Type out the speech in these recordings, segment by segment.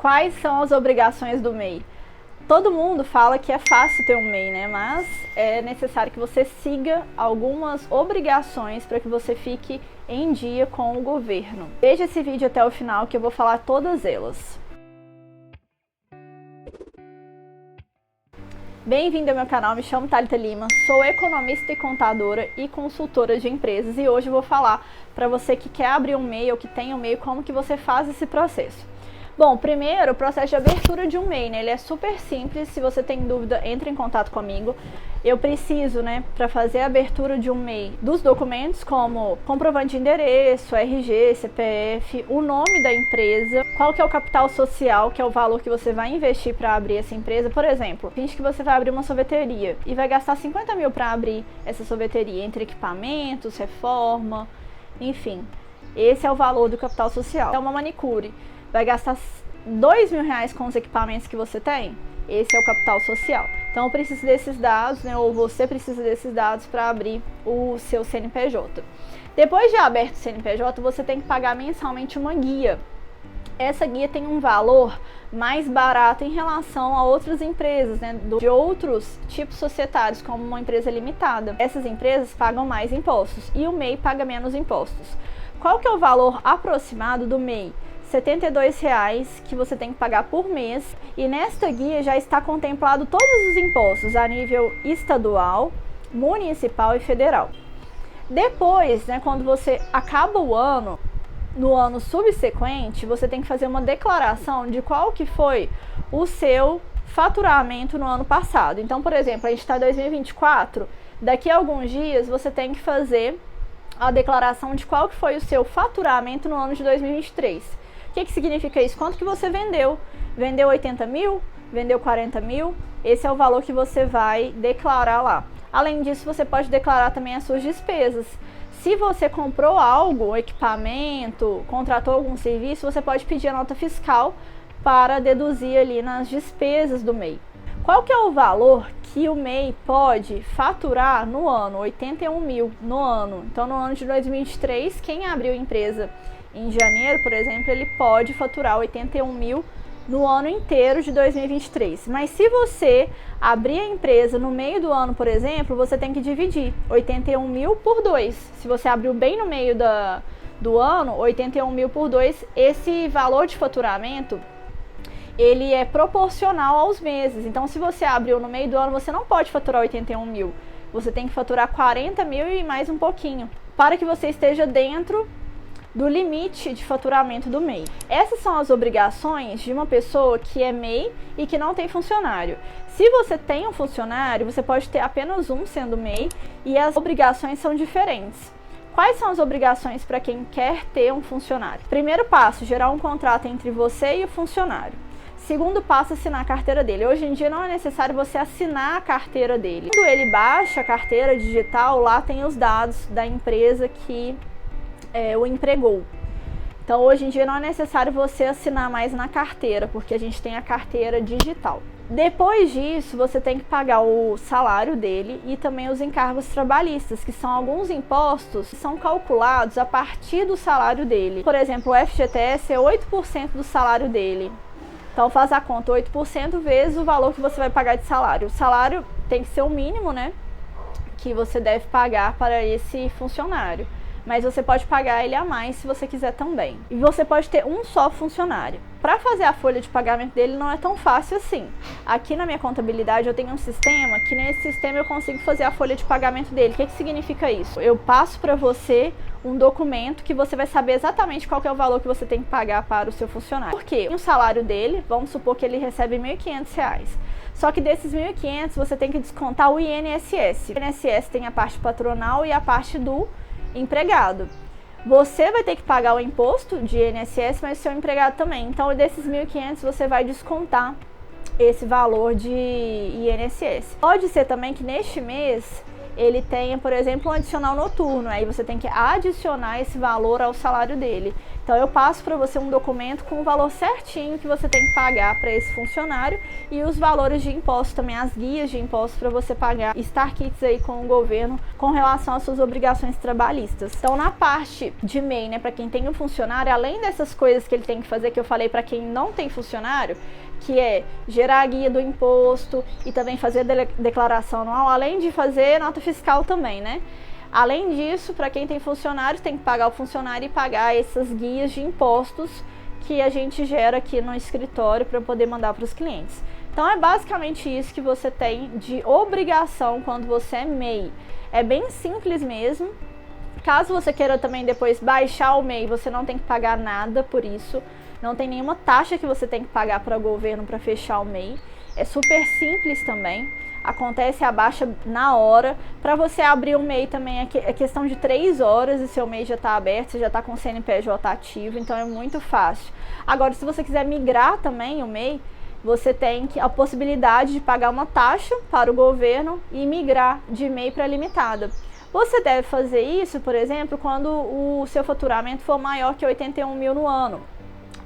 Quais são as obrigações do MEI? Todo mundo fala que é fácil ter um MEI, né? Mas é necessário que você siga algumas obrigações para que você fique em dia com o governo. Veja esse vídeo até o final que eu vou falar todas elas. Bem-vindo ao meu canal, me chamo Thalita Lima, sou economista e contadora e consultora de empresas e hoje eu vou falar para você que quer abrir um MEI ou que tem um MEI, como que você faz esse processo. Bom, primeiro, o processo de abertura de um MEI, né? Ele é super simples. Se você tem dúvida, entre em contato comigo. Eu preciso, né, para fazer a abertura de um MEI, dos documentos como comprovante de endereço, RG, CPF, o nome da empresa, qual que é o capital social, que é o valor que você vai investir para abrir essa empresa. Por exemplo, finge que você vai abrir uma sorveteria e vai gastar 50 mil para abrir essa sorveteria, entre equipamentos, reforma, enfim. Esse é o valor do capital social. É uma manicure. Vai gastar R$2.000 com os equipamentos que você tem? Esse é o capital social. Então eu preciso desses dados, né, ou você precisa desses dados para abrir o seu CNPJ. Depois de aberto o CNPJ, você tem que pagar mensalmente uma guia. Essa guia tem um valor mais barato em relação a outras empresas, né, de outros tipos societários, como uma empresa limitada. Essas empresas pagam mais impostos e o MEI paga menos impostos. Qual que é o valor aproximado do MEI? R$72 que você tem que pagar por mês, e nesta guia já está contemplado todos os impostos a nível estadual, municipal e federal. Depois, né, quando você acaba o ano, no ano subsequente, você tem que fazer uma declaração de qual que foi o seu faturamento no ano passado. Então, por exemplo, a gente está em 2024, daqui a alguns dias você tem que fazer a declaração de qual que foi o seu faturamento no ano de 2023. O que significa isso? Quanto que você vendeu? Vendeu 80 mil? Vendeu 40 mil? Esse é o valor que você vai declarar lá. Além disso, você pode declarar também as suas despesas. Se você comprou algo, equipamento, contratou algum serviço, você pode pedir a nota fiscal para deduzir ali nas despesas do MEI. Qual que é o valor que o MEI pode faturar no ano? 81 mil no ano. Então, no ano de 2023, quem abriu empresa em janeiro, por exemplo, ele pode faturar 81 mil no ano inteiro de 2023. Mas se você abrir a empresa no meio do ano, por exemplo, você tem que dividir 81 mil por 2. Se você abriu bem no meio do ano, 81 mil por 2, esse valor de faturamento, ele é proporcional aos meses. Então, se você abriu no meio do ano, você não pode faturar 81 mil. Você tem que faturar 40 mil e mais um pouquinho, para que você esteja dentro do limite de faturamento do MEI. Essas são as obrigações de uma pessoa que é MEI e que não tem funcionário. Se você tem um funcionário, você pode ter apenas um sendo MEI e as obrigações são diferentes. Quais são as obrigações para quem quer ter um funcionário? Primeiro passo, gerar um contrato entre você e o funcionário. Segundo passo, assinar a carteira dele. Hoje em dia não é necessário você assinar a carteira dele. Quando ele baixa a carteira digital, lá tem os dados da empresa que o empregou. Então, hoje em dia não é necessário você assinar mais na carteira, porque a gente tem a carteira digital. Depois disso, você tem que pagar o salário dele e também os encargos trabalhistas, que são alguns impostos que são calculados a partir do salário dele. Por exemplo, o FGTS é 8% do salário dele. Então, faz a conta, 8% vezes o valor que você vai pagar de salário. O salário tem que ser o mínimo, né, que você deve pagar para esse funcionário. Mas você pode pagar ele a mais se você quiser também. E você pode ter um só funcionário. Para fazer a folha de pagamento dele não é tão fácil assim. Aqui na minha contabilidade eu tenho um sistema que nesse sistema eu consigo fazer a folha de pagamento dele. O que significa isso? Eu passo para você um documento que você vai saber exatamente qual que é o valor que você tem que pagar para o seu funcionário. Por quê? O salário dele, vamos supor que ele recebe R$1.500. Só que desses 1.500 você tem que descontar o INSS. O INSS tem a parte patronal e a parte do empregado. Você vai ter que pagar o imposto de INSS, mas o seu empregado também. Então, desses 1.500 você vai descontar esse valor de INSS. Pode ser também que neste mês ele tenha, por exemplo, um adicional noturno, aí você tem que adicionar esse valor ao salário dele. Então eu passo para você um documento com o valor certinho que você tem que pagar para esse funcionário e os valores de impostos também, as guias de impostos para você pagar Star Kits aí com o governo com relação às suas obrigações trabalhistas. Então na parte de MEI, né, para quem tem um funcionário, além dessas coisas que ele tem que fazer que eu falei para quem não tem funcionário, que é gerar a guia do imposto e também fazer a declaração anual, além de fazer nota fiscal também, né? Além disso, para quem tem funcionários, tem que pagar o funcionário e pagar essas guias de impostos que a gente gera aqui no escritório para poder mandar para os clientes. Então é basicamente isso que você tem de obrigação quando você é MEI. É bem simples mesmo. Caso você queira também depois baixar o MEI, você não tem que pagar nada por isso. Não tem nenhuma taxa que você tem que pagar para o governo para fechar o MEI. É super simples também. Acontece a baixa na hora. Para você abrir um MEI também é questão de 3 horas e seu MEI já está aberto, você já está com o CNPJ ativo, então é muito fácil. Agora, se você quiser migrar também o MEI, você tem a possibilidade de pagar uma taxa para o governo e migrar de MEI para limitada. Você deve fazer isso, por exemplo, quando o seu faturamento for maior que 81 mil no ano.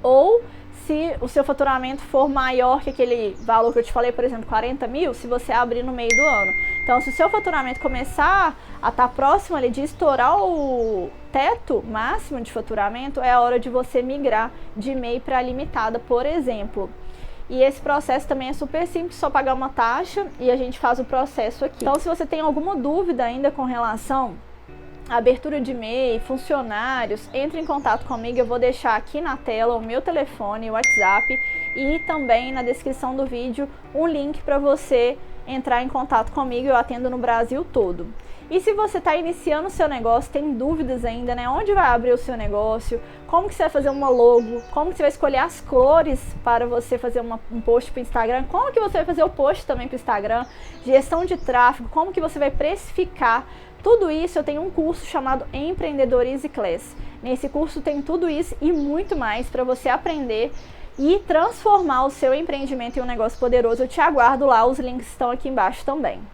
Ou se o seu faturamento for maior que aquele valor que eu te falei, por exemplo, 40 mil, se você abrir no meio do ano. Então, se o seu faturamento começar a estar próximo ali de estourar o teto máximo de faturamento, é a hora de você migrar de MEI para limitada, por exemplo. E esse processo também é super simples, só pagar uma taxa e a gente faz o processo aqui. Então, se você tem alguma dúvida ainda com relação à abertura de MEI, funcionários, entre em contato comigo, eu vou deixar aqui na tela o meu telefone, o WhatsApp e também na descrição do vídeo um link para você entrar em contato comigo, eu atendo no Brasil todo. E se você está iniciando o seu negócio, tem dúvidas ainda, né? Onde vai abrir o seu negócio? Como que você vai fazer uma logo? Como que você vai escolher as cores para você fazer um post para o Instagram? Como que você vai fazer o post também para o Instagram? Gestão de tráfego, como que você vai precificar? Tudo isso eu tenho um curso chamado Empreendedor Easy Class. Nesse curso tem tudo isso e muito mais para você aprender e transformar o seu empreendimento em um negócio poderoso. Eu te aguardo lá, os links estão aqui embaixo também.